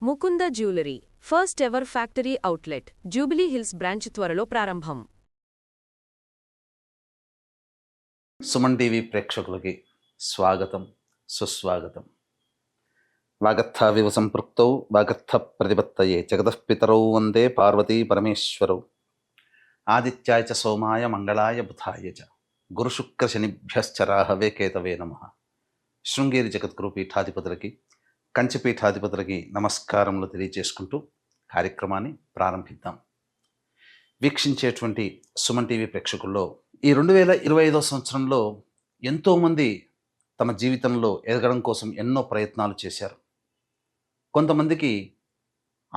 Mukunda jewellery first ever factory outlet jubilee hills branch త్వరలో ప్రారంభం. Suman TV ప్రేక్షకులకి స్వాగతం, సుస్వాగతం. వాగర్థావివ సంపృక్తౌ వాగర్థ ప్రతిపత్తయే జగతః పితరౌ వందే పార్వతీ పరమేశ్వరౌ. ఆదిత్యాయ చ సోమాయ మంగళాయ బుధాయ చ గురుశుక్ర శనిభ్యశ్చ రాహవే కేతవే నమః. శృంగేరి జగద్గురు పీఠాధిపతులకి, కంచిపీఠాధిపతులకి నమస్కారములు తెలియజేసుకుంటూ కార్యక్రమాన్ని ప్రారంభిద్దాం. వీక్షించేటువంటి సుమన్ టీవీ ప్రేక్షకుల్లో ఈ 2025 సంవత్సరంలో ఎంతోమంది తమ జీవితంలో ఎదగడం కోసం ఎన్నో ప్రయత్నాలు చేశారు. కొంతమందికి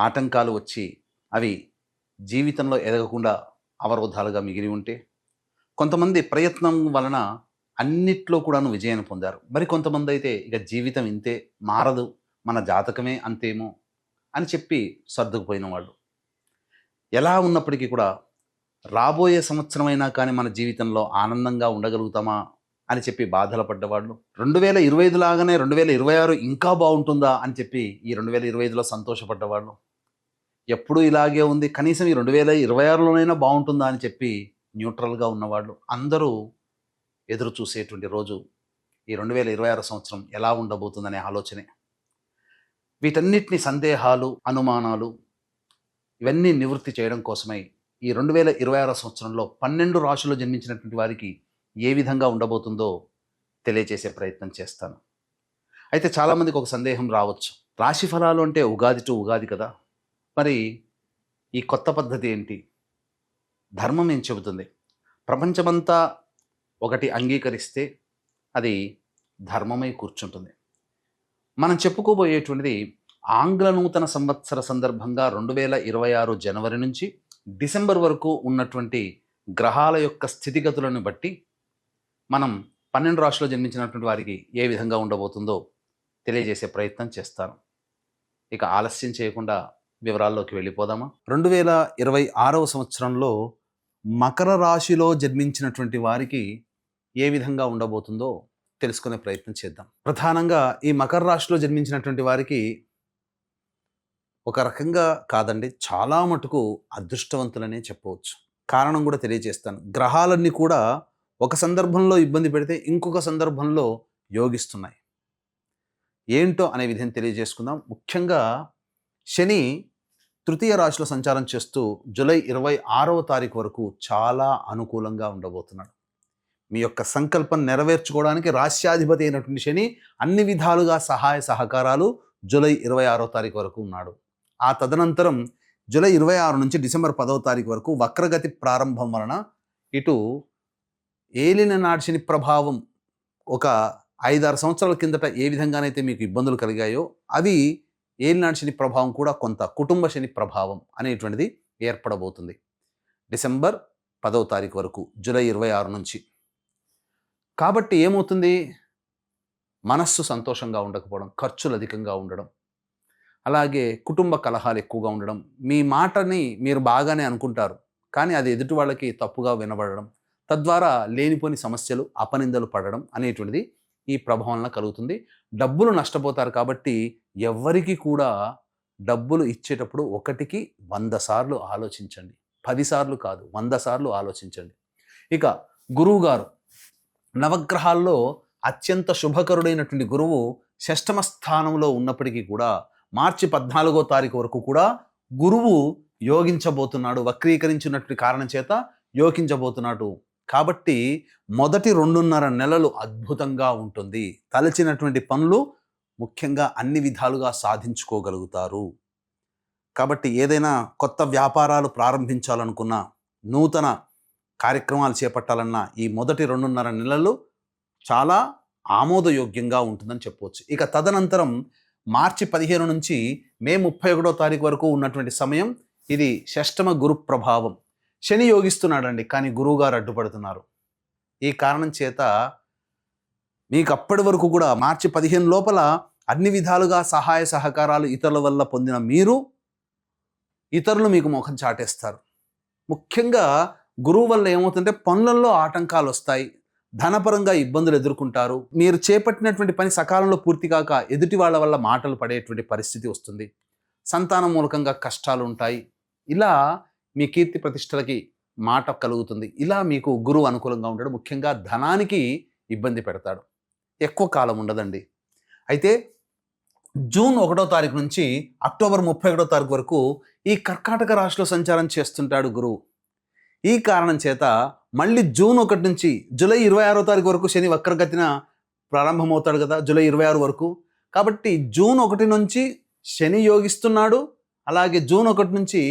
ఆటంకాలు వచ్చి అవి జీవితంలో ఎదగకుండా అవరోధాలుగా మిగిలి ఉంటే, కొంతమంది ప్రయత్నం వలన అన్నిట్లో కూడాను విజయాన్ని పొందారు. మరి కొంతమంది అయితే ఇక జీవితం ఇంతే, మారదు, మన జాతకమే అంతేమో అని చెప్పి సర్దుకుపోయిన వాళ్ళు. ఎలా ఉన్నప్పటికీ కూడా రాబోయే సంవత్సరమైనా కానీ మన జీవితంలో ఆనందంగా ఉండగలుగుతామా అని చెప్పి బాధలు పడ్డవాళ్ళు, 2025 లాగానే 2026 ఇంకా బాగుంటుందా అని చెప్పి ఈ 2025లో సంతోషపడ్డవాళ్ళు, ఎప్పుడూ ఇలాగే ఉంది కనీసం ఈ 2026లోనైనా బాగుంటుందా అని చెప్పి న్యూట్రల్గా ఉన్నవాళ్ళు అందరూ ఎదురు చూసేటువంటి రోజు ఈ 2026 సంవత్సరం ఎలా ఉండబోతుందనే ఆలోచనే. వీటన్నిటిని సందేహాలు, అనుమానాలు ఇవన్నీ నివృత్తి చేయడం కోసమై ఈ 2026 సంవత్సరంలో 12 రాశుల్లో జన్మించినటువంటి వారికి ఏ విధంగా ఉండబోతుందో తెలియజేసే ప్రయత్నం చేస్తాను. అయితే చాలామందికి ఒక సందేహం రావచ్చు, రాశి ఫలాలు అంటే ఉగాది టు ఉగాది కదా, మరి ఈ కొత్త పద్ధతి ఏంటి? ధర్మం ఏం చెబుతుంది? ప్రపంచమంతా ఒకటి అంగీకరిస్తే అది ధర్మమై కూర్చుంటుంది. మనం చెప్పుకోబోయేటువంటిది ఆంగ్ల నూతన సంవత్సర సందర్భంగా 2026 జనవరి నుంచి డిసెంబర్ వరకు ఉన్నటువంటి గ్రహాల యొక్క స్థితిగతులను బట్టి మనం 12 రాశుల్లో జన్మించినటువంటి వారికి ఏ విధంగా ఉండబోతుందో తెలియజేసే ప్రయత్నం చేస్తాను. ఇక ఆలస్యం చేయకుండా వివరాల్లోకి వెళ్ళిపోదామా. 2026 సంవత్సరంలో మకర రాశిలో జన్మించినటువంటి వారికి ఏ విధంగా ఉండబోతుందో తెలుసుకునే ప్రయత్నం చేద్దాం. ప్రధానంగా ఈ మకర రాశిలో జన్మించినటువంటి వారికి ఒక రకంగా కాదండి, చాలా మటుకు అదృష్టవంతులనే చెప్పవచ్చు. కారణం కూడా తెలియజేస్తాను. గ్రహాలన్నీ కూడా ఒక సందర్భంలో ఇబ్బంది పెడితే ఇంకొక సందర్భంలో యోగిస్తున్నాయి. ఏంటో అనే విధం తెలియజేసుకుందాం. ముఖ్యంగా శని తృతీయ రాశిలో సంచారం చేస్తూ జూలై 26వ తారీఖు వరకు చాలా అనుకూలంగా ఉండబోతున్నాడు. మీ యొక్క సంకల్పం నెరవేర్చుకోవడానికి రాశ్యాధిపతి అయినటువంటి శని అన్ని విధాలుగా సహాయ సహకారాలు జూలై 26వ తారీఖు వరకు ఉన్నాడు. ఆ తదనంతరం జూలై 26 నుంచి డిసెంబర్ 10వ తారీఖు వరకు వక్రగతి ప్రారంభం వలన ఇటు ఏలిన నాటి శని ప్రభావం ఒక 5-6 సంవత్సరాల కిందట ఏ విధంగానైతే మీకు ఇబ్బందులు కలిగాయో అవి ఏలినాటి శని ప్రభావం కూడా కొంత కుటుంబ శని ప్రభావం అనేటువంటిది ఏర్పడబోతుంది డిసెంబర్ 10వ తారీఖు వరకు, జూలై 26 నుంచి. కాబట్టి ఏమవుతుంది? మనస్సు సంతోషంగా ఉండకపోవడం, ఖర్చులు అధికంగా ఉండడం, అలాగే కుటుంబ కలహాలు ఎక్కువగా ఉండడం, మీ మాటని మీరు బాగానే అనుకుంటారు కానీ అది ఎదుటి వాళ్ళకి తప్పుగా వినబడడం, తద్వారా లేనిపోని సమస్యలు, అపనిందలు పడడం అనేటువంటిది ఈ ప్రభావంలో కలుగుతుంది. డబ్బులు నష్టపోతారు కాబట్టి ఎవ్వరికి కూడా డబ్బులు ఇచ్చేటప్పుడు 1కి 100 సార్లు ఆలోచించండి. 10 సార్లు కాదు, 100 సార్లు ఆలోచించండి. ఇక గురువు గారు, నవగ్రహాల్లో అత్యంత శుభకరుడైనటువంటి గురువు షష్టమ స్థానంలో ఉన్నప్పటికీ కూడా మార్చి 14వ తారీఖు వరకు కూడా గురువు యోగించబోతున్నాడు. వక్రీకరించినటువంటి కారణం చేత యోగించబోతున్నాడు. కాబట్టి మొదటి 2.5 నెలలు అద్భుతంగా ఉంటుంది. తలచినటువంటి పనులు ముఖ్యంగా అన్ని విధాలుగా సాధించుకోగలుగుతారు. కాబట్టి ఏదైనా కొత్త వ్యాపారాలు ప్రారంభించాలనుకున్నా, నూతన కార్యక్రమాలు చేపట్టాలన్నా ఈ మొదటి 2.5 నెలలు చాలా ఆమోదయోగ్యంగా ఉంటుందని చెప్పవచ్చు. ఇక తదనంతరం మార్చి 15 నుంచి మే 31వ తారీఖు వరకు ఉన్నటువంటి సమయం ఇది షష్టమ గురు ప్రభావం. శని యోగిస్తున్నాడండి, కానీ గురువుగారు అడ్డుపడుతున్నారు. ఈ కారణం చేత మీకు అప్పటి వరకు కూడా మార్చి 15 లోపల అన్ని విధాలుగా సహాయ సహకారాలు ఇతరుల వల్ల పొందిన మీరు ఇతరులు మీకు ముఖం చాటేస్తారు. ముఖ్యంగా గురువు వల్ల ఏమవుతుందంటే పనులలో ఆటంకాలు వస్తాయి, ధనపరంగా ఇబ్బందులు ఎదుర్కొంటారు. మీరు చేపట్టినటువంటి పని సకాలంలో పూర్తి కాక ఎదుటి వాళ్ళ వల్ల మాటలు పడేటువంటి పరిస్థితి వస్తుంది. సంతానం మూలకంగా కష్టాలు ఉంటాయి. ఇలా మీ కీర్తి ప్రతిష్టలకి మాట కలుగుతుంది. ఇలా మీకు గురువు అనుకూలంగా ఉంటాడు. ముఖ్యంగా ధనానికి ఇబ్బంది పెడతాడు. ఎక్కువ కాలం ఉండదండి. అయితే జూన్ 1వ తారీఖు నుంచి అక్టోబర్ 31వ తారీఖు వరకు ఈ కర్కాటక రాశిలో సంచారం చేస్తుంటాడు గురువు. ఈ కారణం చేత మళ్ళీ జూన్ 1 నుంచి జూలై 26వ తారీఖు వరకు శని వక్రగతిన ప్రారంభమవుతాడు కదా, జూలై 26 వరకు. కాబట్టి జూన్ 1 నుంచి శని యోగిస్తున్నాడు. అలాగే జూన్ 1 నుంచి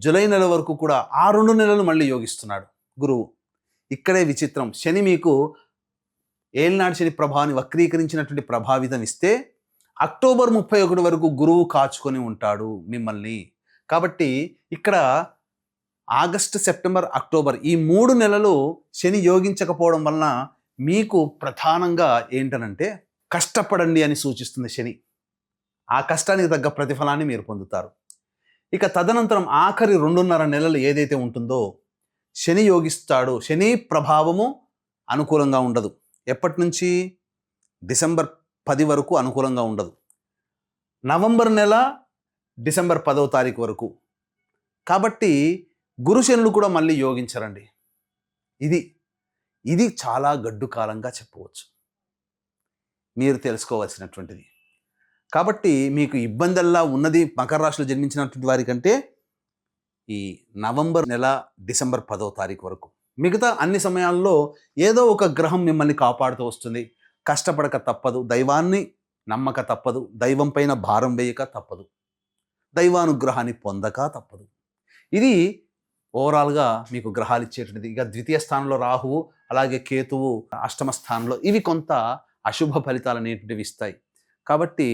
జూలై నెల వరకు కూడా ఆ 2 నెలలు మళ్ళీ యోగిస్తున్నాడు గురువు. ఇక్కడే విచిత్రం. శని మీకు ఏలినాడు శని ప్రభావాన్ని వక్రీకరించినటువంటి ప్రభావితం ఇస్తే అక్టోబర్ 31 వరకు గురువు కాచుకొని ఉంటాడు మిమ్మల్ని. కాబట్టి ఇక్కడ ఆగస్టు, సెప్టెంబర్, అక్టోబర్ ఈ 3 నెలలు శని యోగించకపోవడం వలన మీకు ప్రధానంగా ఏంటనంటే కష్టపడండి అని సూచిస్తుంది శని. ఆ కష్టానికి తగ్గ ప్రతిఫలాన్ని మీరు పొందుతారు. ఇక తదనంతరం ఆఖరి 2.5 నెలలు ఏదైతే ఉంటుందో శని యోగిస్తాడు. శని ప్రభావము అనుకూలంగా ఉండదు. ఎప్పటి నుంచి? డిసెంబర్ 10 వరకు అనుకూలంగా ఉండదు. నవంబర్ నెల డిసెంబర్ 10వ తారీఖు వరకు. కాబట్టి గురు శనులు కూడా మళ్ళీ యోగించరండి. ఇది చాలా గడ్డు కాలంగా చెప్పవచ్చు, మీరు తెలుసుకోవాల్సినటువంటిది. కాబట్టి మీకు ఇబ్బందల్లా ఉన్నది మకర రాశిలో జన్మించినటువంటి వారికంటే ఈ నవంబర్ నెల డిసెంబర్ 10వ తారీఖు వరకు. మిగతా అన్ని సమయాల్లో ఏదో ఒక గ్రహం మిమ్మల్ని కాపాడుతూ వస్తుంది. కష్టపడక తప్పదు, దైవాన్ని నమ్మక తప్పదు, దైవం పైన భారం వేయక తప్పదు, దైవానుగ్రహాన్ని పొందక తప్పదు. ఇది ఓవరాల్గా మీకు గ్రహాలు ఇచ్చేటువంటిది. ఇక ద్వితీయ స్థానంలో రాహువు, అలాగే కేతువు అష్టమ స్థానంలో, ఇవి కొంత అశుభ ఫలితాలు అనేటువంటివి ఇస్తాయి. కాబట్టి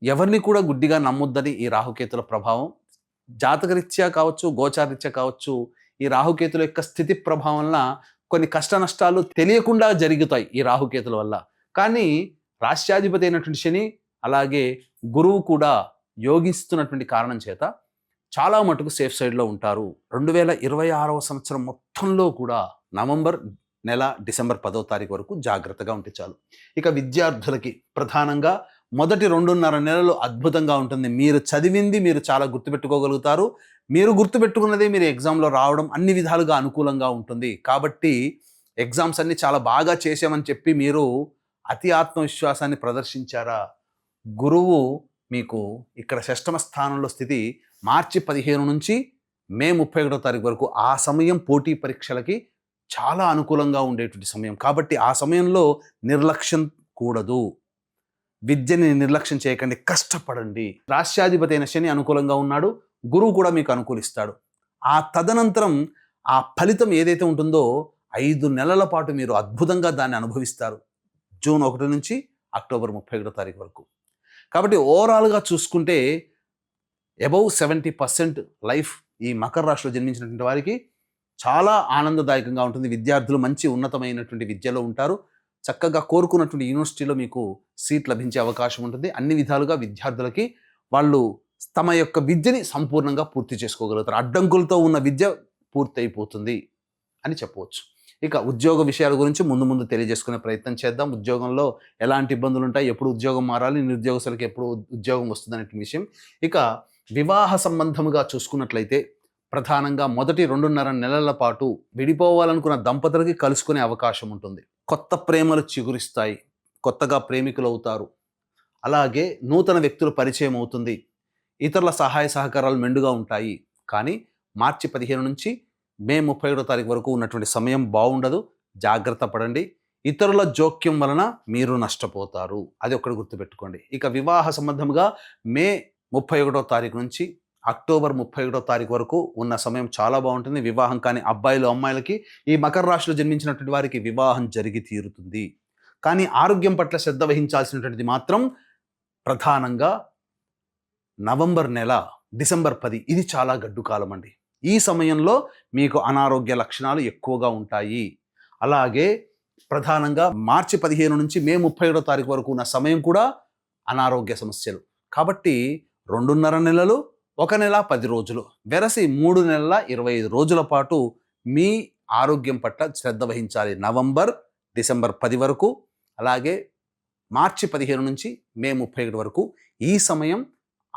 ఎవరిని కూడా గుడ్డిగా నమ్మొద్దని ఈ రాహుకేతుల ప్రభావం జాతకరీత్యా కావచ్చు, గోచారరీత్యా కావచ్చు, ఈ రాహుకేతుల యొక్క స్థితి ప్రభావం వల్ల కొన్ని కష్ట నష్టాలు తెలియకుండా జరుగుతాయి ఈ రాహుకేతుల వల్ల. కానీ రాష్ట్రాధిపతి అయినటువంటి శని అలాగే గురువు కూడా యోగిస్తున్నటువంటి కారణం చేత చాలా మటుకు సేఫ్ సైడ్లో ఉంటారు. 2026వ సంవత్సరం మొత్తంలో కూడా నవంబర్ నెల డిసెంబర్ 10వ తారీఖు వరకు జాగ్రత్తగా ఉంటే చాలు. ఇక విద్యార్థులకి ప్రధానంగా మొదటి 2.5 నెలలు అద్భుతంగా ఉంటుంది. మీరు చదివింది మీరు చాలా గుర్తుపెట్టుకోగలుగుతారు. మీరు గుర్తుపెట్టుకున్నదే మీరు ఎగ్జామ్లో రావడం అన్ని విధాలుగా అనుకూలంగా ఉంటుంది. కాబట్టి ఎగ్జామ్స్ అన్ని చాలా బాగా చేసామని చెప్పి మీరు అతి ఆత్మవిశ్వాసాన్ని ప్రదర్శించారా, గురువు మీకు ఇక్కడ షష్టమ స్థానంలో స్థితి మార్చి 15 నుంచి మే 31వ తారీఖు వరకు, ఆ సమయం పోటీ పరీక్షలకి చాలా అనుకూలంగా ఉండేటువంటి సమయం. కాబట్టి ఆ సమయంలో నిర్లక్ష్యం కూడదు. విద్యని నిర్లక్ష్యం చేయకండి, కష్టపడండి. రాష్ట్రాధిపతి అయిన శని అనుకూలంగా ఉన్నాడు, గురువు కూడా మీకు అనుకూలిస్తాడు. ఆ తదనంతరం ఆ ఫలితం ఏదైతే ఉంటుందో 5 నెలల పాటు మీరు అద్భుతంగా దాన్ని అనుభవిస్తారు, జూన్ 1 నుంచి అక్టోబర్ 31వ తారీఖు వరకు. కాబట్టి ఓవరాల్గా చూసుకుంటే అబౌవ్ 70% లైఫ్ ఈ మకర రాశిలో జన్మించినటువంటి వారికి చాలా ఆనందదాయకంగా ఉంటుంది. విద్యార్థులు మంచి ఉన్నతమైనటువంటి విద్యలో ఉంటారు. చక్కగా కోరుకున్నటువంటి యూనివర్సిటీలో మీకు సీట్ లభించే అవకాశం ఉంటుంది. అన్ని విధాలుగా విద్యార్థులకి వాళ్ళు తమ యొక్క విద్యని సంపూర్ణంగా పూర్తి చేసుకోగలుగుతారు. అడ్డంకులతో ఉన్న విద్య పూర్తి అయిపోతుంది అని చెప్పవచ్చు. ఇక ఉద్యోగ విషయాల గురించి ముందు తెలియజేసుకునే ప్రయత్నం చేద్దాం. ఉద్యోగంలో ఎలాంటి ఇబ్బందులు ఉంటాయి, ఎప్పుడు ఉద్యోగం మారాలి, నిరుద్యోగస్తులకి ఎప్పుడు ఉద్యోగం వస్తుంది అనే విషయం. ఇక వివాహ సంబంధముగా చూసుకున్నట్లయితే ప్రధానంగా మొదటి 2.5 నెలల పాటు విడిపోవాలనుకున్న దంపతులకి కలుసుకునే అవకాశం ఉంటుంది. కొత్త ప్రేమలు చిగురిస్తాయి, కొత్తగా ప్రేమికులు అవుతారు. అలాగే నూతన వ్యక్తుల పరిచయం అవుతుంది. ఇతరుల సహాయ సహకారాలు మెండుగా ఉంటాయి. కానీ మార్చి 15 నుంచి మే 31వ తారీఖు వరకు ఉన్నటువంటి సమయం బాగుండదు, జాగ్రత్త పడండి. ఇతరుల జోక్యం వలన మీరు నష్టపోతారు, అది ఒకటి గుర్తుపెట్టుకోండి. ఇక వివాహ సంబంధంగా మే 31వ తారీఖు నుంచి అక్టోబర్ 31వ తారీఖు వరకు ఉన్న సమయం చాలా బాగుంటుంది. వివాహం కాని అబ్బాయిలు అమ్మాయిలకి ఈ మకర రాశిలో జన్మించినటువంటి వారికి వివాహం జరిగి తీరుతుంది. కానీ ఆరోగ్యం పట్ల శ్రద్ధ వహించాల్సినటువంటిది మాత్రం ప్రధానంగా నవంబర్ నెల డిసెంబర్ 10, ఇది చాలా గడ్డు కాలం అండి. ఈ సమయంలో మీకు అనారోగ్య లక్షణాలు ఎక్కువగా ఉంటాయి. అలాగే ప్రధానంగా మార్చి 15 నుంచి మే 31వ తారీఖు వరకు ఉన్న సమయం కూడా అనారోగ్య సమస్యలు. కాబట్టి 2.5 నెలలు, 1 నెల 10 రోజులు, వెరసి 3 నెలల 25 రోజుల పాటు మీ ఆరోగ్యం పట్ల శ్రద్ధ వహించాలి. నవంబర్ డిసెంబర్ 10 వరకు, అలాగే మార్చి 15 నుంచి మే 31 వరకు ఈ సమయం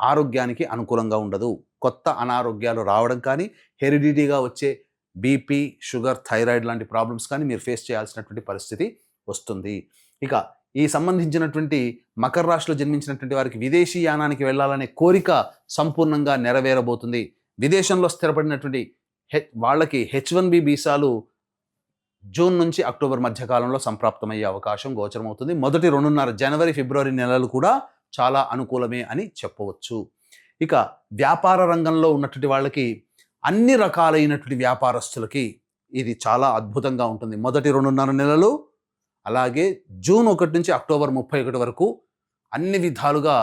ఆరోగ్యానికి అనుకూలంగా ఉండదు. కొత్త అనారోగ్యాలు రావడం కానీ, హెరిడిటీగా వచ్చే బీపీ, షుగర్, థైరాయిడ్ లాంటి ప్రాబ్లమ్స్ కానీ మీరు ఫేస్ చేయాల్సినటువంటి పరిస్థితి వస్తుంది. ఇక ఈ సంబంధించినటువంటి మకర రాశిలో జన్మించినటువంటి వారికి విదేశీ యానానికి వెళ్ళాలనే కోరిక సంపూర్ణంగా నెరవేరబోతుంది. విదేశంలో స్థిరపడినటువంటి వాళ్ళకి H1B వీసాలు జూన్ నుంచి అక్టోబర్ మధ్య కాలంలో సంప్రాప్తమయ్యే అవకాశం గోచరమవుతుంది. మొదటి 2.5 జనవరి, ఫిబ్రవరి నెలలు కూడా చాలా అనుకూలమే అని చెప్పవచ్చు. ఇక వ్యాపార రంగంలో ఉన్నటువంటి వాళ్ళకి, అన్ని రకాలైనటువంటి వ్యాపారస్తులకి ఇది చాలా అద్భుతంగా ఉంటుంది. మొదటి 2.5 నెలలు, అలాగే జూన్ 1 నుంచి అక్టోబర్ 31 వరకు అన్ని విధాలుగా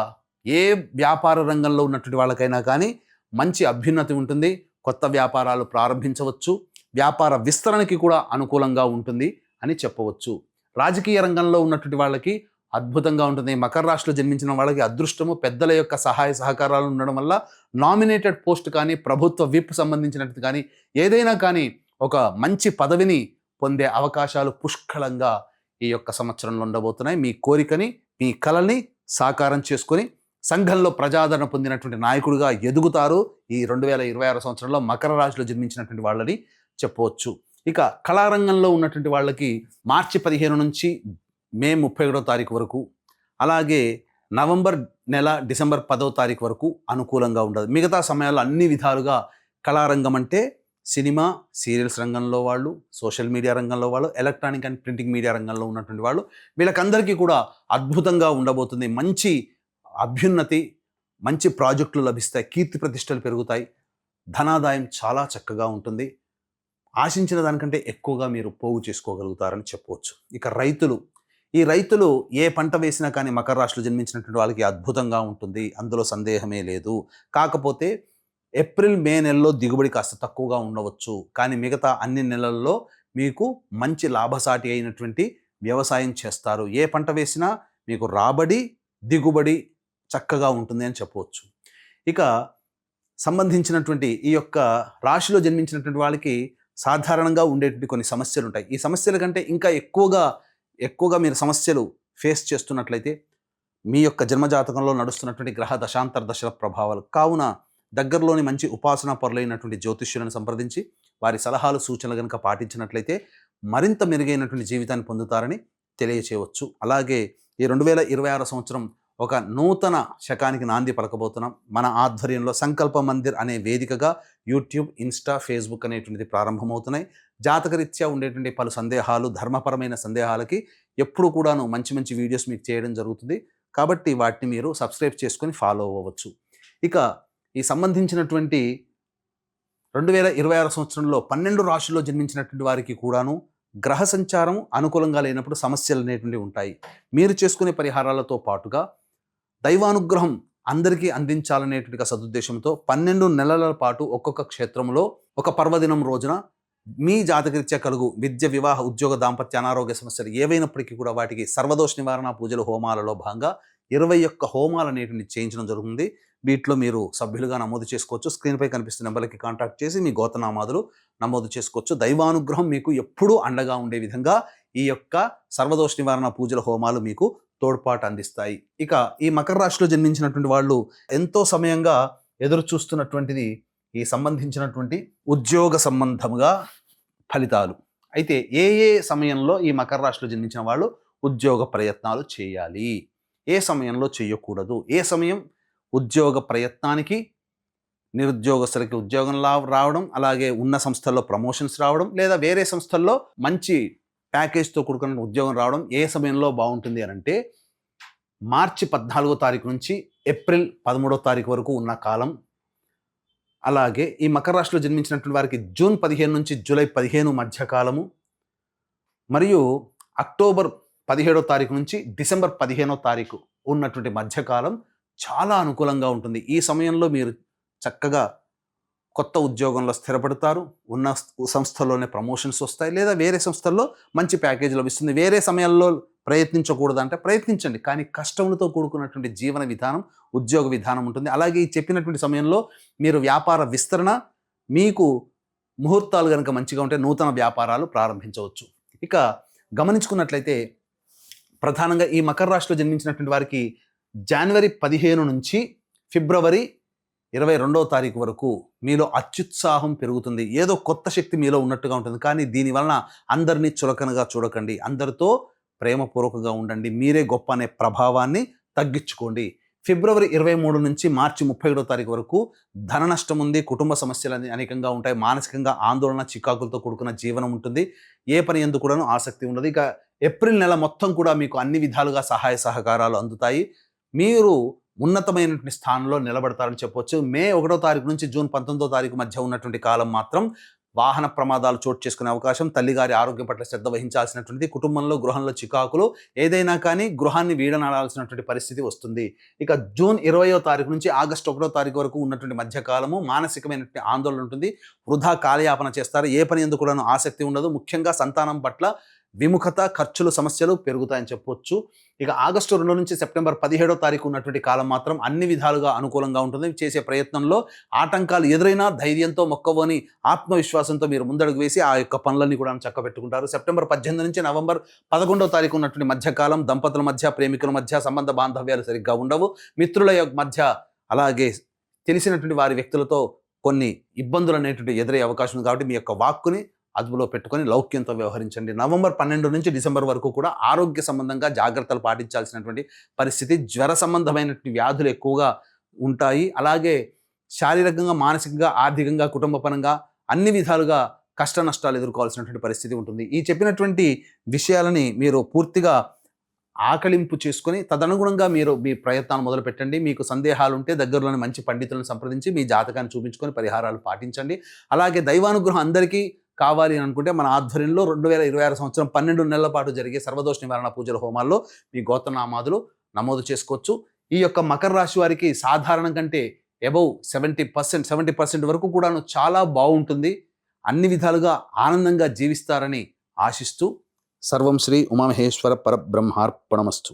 ఏ వ్యాపార రంగంలో ఉన్నటువంటి వాళ్ళకైనా కానీ మంచి అభ్యున్నతి ఉంటుంది. కొత్త వ్యాపారాలు ప్రారంభించవచ్చు. వ్యాపార విస్తరణకి కూడా అనుకూలంగా ఉంటుంది అని చెప్పవచ్చు. రాజకీయ రంగంలో ఉన్నటువంటి వాళ్ళకి అద్భుతంగా ఉంటుంది. మకర రాశిలో జన్మించిన వాళ్ళకి అదృష్టము, పెద్దల యొక్క సహాయ సహకారాలు ఉండడం వల్ల నామినేటెడ్ పోస్ట్ కానీ, ప్రభుత్వ విప్ సంబంధించినట్టు కానీ, ఏదైనా కానీ ఒక మంచి పదవిని పొందే అవకాశాలు పుష్కలంగా ఈ యొక్క సంవత్సరంలో ఉండబోతున్నాయి. మీ కోరికని, మీ కలల్ని సాకారం చేసుకొని సంఘంలో ప్రజాదరణ పొందినటువంటి నాయకుడిగా ఎదుగుతారు ఈ 2026 సంవత్సరంలో మకర రాశిలో జన్మించినటువంటి వాళ్ళని చెప్పవచ్చు. ఇక కళారంగంలో ఉన్నటువంటి వాళ్ళకి మార్చి 15 నుంచి మే 31వ తారీఖు వరకు, అలాగే నవంబర్ నెల డిసెంబర్ 10వ తారీఖు వరకు అనుకూలంగా ఉండదు. మిగతా సమయాల్లో అన్ని విధాలుగా కళారంగం అంటే సినిమా, సీరియల్స్ రంగంలో వాళ్ళు, సోషల్ మీడియా రంగంలో వాళ్ళు, ఎలక్ట్రానిక్ అండ్ ప్రింటింగ్ మీడియా రంగంలో ఉన్నటువంటి వాళ్ళు, వీళ్ళకందరికీ కూడా అద్భుతంగా ఉండబోతుంది. మంచి అభ్యున్నతి, మంచి ప్రాజెక్టులు లభిస్తాయి, కీర్తి ప్రతిష్టలు పెరుగుతాయి, ధనాదాయం చాలా చక్కగా ఉంటుంది. ఆశించిన దానికంటే ఎక్కువగా మీరు పోగు చేసుకోగలుగుతారని చెప్పవచ్చు. ఇక ఈ రైతులు ఏ పంట వేసినా కానీ మకర రాశిలో జన్మించినటువంటి వాళ్ళకి అద్భుతంగా ఉంటుంది, అందులో సందేహమే లేదు. కాకపోతే ఏప్రిల్, మే నెలలో దిగుబడి కాస్త తక్కువగా ఉండవచ్చు. కానీ మిగతా అన్ని నెలల్లో మీకు మంచి లాభసాటి అయినటువంటి వ్యవసాయం చేస్తారు. ఏ పంట వేసినా మీకు రాబడి, దిగుబడి చక్కగా ఉంటుంది అని చెప్పవచ్చు. ఇక సంబంధించినటువంటి ఈ యొక్క రాశిలో జన్మించినటువంటి వాళ్ళకి సాధారణంగా ఉండేటువంటి కొన్ని సమస్యలు ఉంటాయి. ఈ సమస్యల కంటే ఇంకా ఎక్కువగా మీరు సమస్యలు ఫేస్ చేస్తున్నట్లయితే మీ యొక్క జన్మజాతకంలో నడుస్తున్నటువంటి గ్రహ దశాంతర దశల ప్రభావాలు. కావున దగ్గరలోని మంచి ఉపాసనా పరులైనటువంటి జ్యోతిష్యులను సంప్రదించి వారి సలహాలు, సూచనలు కనుక పాటించినట్లయితే మరింత మెరుగైనటువంటి జీవితాన్ని పొందుతారని తెలియచేయవచ్చు. అలాగే ఈ 2026 సంవత్సరం ఒక నూతన శకానికి నాంది పలకబోతున్నాం. మన ఆధ్వర్యంలో సంకల్ప మందిర్ అనే వేదికగా యూట్యూబ్, ఇన్స్టా, ఫేస్బుక్ అనేటువంటిది ప్రారంభమవుతున్నాయి. జాతకరీత్యా ఉండేటువంటి పలు సందేహాలు, ధర్మపరమైన సందేహాలకి ఎప్పుడు కూడాను మంచి వీడియోస్ మీకు చేయడం జరుగుతుంది. కాబట్టి వాటిని మీరు సబ్స్క్రైబ్ చేసుకొని ఫాలో అవ్వవచ్చు. ఇక ఈ సంబంధించినటువంటి 2026 సంవత్సరంలో 12 రాశుల్లో జన్మించినటువంటి వారికి కూడాను గ్రహ సంచారం అనుకూలంగా లేనప్పుడు సమస్యలు అనేటువంటివి ఉంటాయి. మీరు చేసుకునే పరిహారాలతో పాటుగా దైవానుగ్రహం అందరికీ అందించాలనేటువంటి సదుద్దేశంతో 12 నెలల పాటు ఒక్కొక్క క్షేత్రంలో ఒక పర్వదినం రోజున మీ జాతకరీత్యా కలుగు విద్య, వివాహ, ఉద్యోగ, దాంపత్య, అనారోగ్య సమస్యలు ఏవైనప్పటికీ కూడా వాటికి సర్వదోష నివారణ పూజలు, హోమాలలో భాగంగా 21 హోమాలు అనేటువంటి చేయించడం జరుగుతుంది. వీటిలో మీరు సభ్యులుగా నమోదు చేసుకోవచ్చు. స్క్రీన్పై కనిపిస్తున్న నెంబర్కి కాంటాక్ట్ చేసి మీ గోతనామాదులు నమోదు చేసుకోవచ్చు. దైవానుగ్రహం మీకు ఎప్పుడూ అండగా ఉండే విధంగా ఈ యొక్క సర్వదోష నివారణ పూజల, హోమాలు మీకు తోడ్పాటు అందిస్తాయి. ఇక ఈ మకర రాశిలో జన్మించినటువంటి వాళ్ళు ఎంతో సమయంగా ఎదురు చూస్తున్నటువంటిది ఈ సంబంధించినటువంటి ఉద్యోగ సంబంధముగా ఫలితాలు. అయితే ఏ సమయంలో ఈ మకర రాశిలో జన్మించిన వాళ్ళు ఉద్యోగ ప్రయత్నాలు చేయాలి, ఏ సమయంలో చేయకూడదు, ఏ సమయం ఉద్యోగ ప్రయత్నానికి, నిరుద్యోగస్తులకి ఉద్యోగం రావడం, అలాగే ఉన్న సంస్థల్లో ప్రమోషన్స్ రావడం, లేదా వేరే సంస్థల్లో మంచి ప్యాకేజ్తో కూడుకున్న ఉద్యోగం రావడం ఏ సమయంలో బాగుంటుంది అని అంటే మార్చి 14వ తారీఖు నుంచి ఏప్రిల్ 13వ తారీఖు వరకు ఉన్న కాలం. అలాగే ఈ మకర రాశిలో జన్మించినటువంటి వారికి జూన్ 15 నుంచి జూలై 15 మధ్య కాలము, మరియు అక్టోబర్ 17వ తారీఖు నుంచి డిసెంబర్ 15వ తారీఖు ఉన్నటువంటి మధ్యకాలం చాలా అనుకూలంగా ఉంటుంది. ఈ సమయంలో మీరు చక్కగా కొత్త ఉద్యోగంలో స్థిరపడతారు, ఉన్న సంస్థలోనే ప్రమోషన్స్ వస్తాయి, లేదా వేరే సంస్థల్లో మంచి ప్యాకేజ్ లభిస్తుంది. వేరే సమయాల్లో ప్రయత్నించకూడదంటే ప్రయత్నించండి, కానీ కష్టములతో కూడుకున్నటువంటి జీవన విధానం, ఉద్యోగ విధానం ఉంటుంది. అలాగే ఈ చెప్పినటువంటి సమయంలో మీరు వ్యాపార విస్తరణ, మీకు ముహూర్తాలు కనుక మంచిగా ఉంటే నూతన వ్యాపారాలు ప్రారంభించవచ్చు. ఇక గమనించుకున్నట్లయితే ప్రధానంగా ఈ మకర రాశిలో జన్మించినటువంటి వారికి జనవరి 15 నుంచి ఫిబ్రవరి 22వ తారీఖు వరకు మీలో అత్యుత్సాహం పెరుగుతుంది. ఏదో కొత్త శక్తి మీలో ఉన్నట్టుగా ఉంటుంది. కానీ దీనివలన అందరినీ చులకనగా చూడకండి. అందరితో ప్రేమపూర్వకంగా ఉండండి. మీరే గొప్ప అనే ప్రభావాన్ని తగ్గించుకోండి. ఫిబ్రవరి 23 నుంచి మార్చి 31వ తారీఖు వరకు ధన నష్టం ఉంది. కుటుంబ సమస్యలు అనేకంగా ఉంటాయి. మానసికంగా ఆందోళన, చికాకులతో కూడుకున్న జీవనం ఉంటుంది. ఏ పని ఎందుకు కూడాను ఆసక్తి ఉండదు. ఇక ఏప్రిల్ నెల మొత్తం కూడా మీకు అన్ని విధాలుగా సహాయ సహకారాలు అందుతాయి. మీరు ఉన్నతమైనటువంటి స్థానంలో నిలబడతారని చెప్పొచ్చు. మే 1వ తారీఖు నుంచి జూన్ 19వ తారీఖు మధ్య ఉన్నటువంటి కాలం మాత్రం వాహన ప్రమాదాలు చోటు చేసుకునే అవకాశం, తల్లిగారి ఆరోగ్యం పట్ల శ్రద్ధ వహించాల్సినటువంటిది, కుటుంబంలో గృహంలో చికాకులు, ఏదైనా కానీ గృహాన్ని వీడనాడాల్సినటువంటి పరిస్థితి వస్తుంది. ఇక జూన్ 20వ తారీఖు నుంచి ఆగస్టు 1వ తారీఖు వరకు ఉన్నటువంటి మధ్యకాలము మానసికమైనటువంటి ఆందోళన ఉంటుంది. వృధా కాలయాపన చేస్తారు. ఏ పని ఎందుకు కూడాను ఆసక్తి ఉండదు. ముఖ్యంగా సంతానం పట్ల విముఖత, ఖర్చులు, సమస్యలు పెరుగుతాయని చెప్పొచ్చు. ఇక ఆగస్టు 2 నుంచి సెప్టెంబర్ 17వ తారీఖు ఉన్నటువంటి కాలం మాత్రం అన్ని విధాలుగా అనుకూలంగా ఉంటుంది. చేసే ప్రయత్నంలో ఆటంకాలు ఎదురైనా ధైర్యంతో, మొక్కవోని ఆత్మవిశ్వాసంతో మీరు ముందడుగు వేసి ఆ యొక్క పనులన్నీ కూడా చక్కబెట్టుకుంటారు. సెప్టెంబర్ 18 నుంచి నవంబర్ 11వ తారీఖు ఉన్నటువంటి మధ్యకాలం దంపతుల మధ్య, ప్రేమికుల మధ్య సంబంధ బాంధవ్యాలు సరిగ్గా ఉండవు. మిత్రుల మధ్య, అలాగే తెలిసినటువంటి వారి వ్యక్తులతో కొన్ని ఇబ్బందులు అనేటువంటి ఎదురయ్యే అవకాశం ఉంది. కాబట్టి మీ యొక్క వాక్కుని అదుపులో పెట్టుకొని లౌక్యంతో వ్యవహరించండి. నవంబర్ 12 నుంచి డిసెంబర్ వరకు కూడా ఆరోగ్య సంబంధంగా జాగ్రత్తలు పాటించాల్సినటువంటి పరిస్థితి. జ్వర సంబంధమైనటువంటి వ్యాధులు ఎక్కువగా ఉంటాయి. అలాగే శారీరకంగా, మానసికంగా, ఆర్థికంగా, కుటుంబపరంగా అన్ని విధాలుగా కష్ట నష్టాలు ఎదుర్కోవాల్సినటువంటి పరిస్థితి ఉంటుంది. ఈ చెప్పినటువంటి విషయాలని మీరు పూర్తిగా ఆకలింపు చేసుకొని తదనుగుణంగా మీరు మీ ప్రయత్నాలు మొదలు పెట్టండి. మీకు సందేహాలు ఉంటే దగ్గరలోని మంచి పండితులను సంప్రదించి మీ జాతకాన్ని చూపించుకొని పరిహారాలు పాటించండి. అలాగే దైవానుగ్రహం అందరికీ కావాలి అని అనుకుంటే మన ఆధ్వర్యంలో 2026 సంవత్సరం 12 నెలల పాటు జరిగే సర్వదోష నివారణ పూజల హోమాల్లో మీ గోత్రనామాదులు నమోదు చేసుకోవచ్చు. ఈ యొక్క మకర రాశి వారికి సాధారణం కంటే అబౌవ్ 70% వరకు కూడాను చాలా బాగుంటుంది. అన్ని విధాలుగా ఆనందంగా జీవిస్తారని ఆశిస్తూ సర్వం శ్రీ ఉమామహేశ్వర పరబ్రహ్మార్పణమస్తు.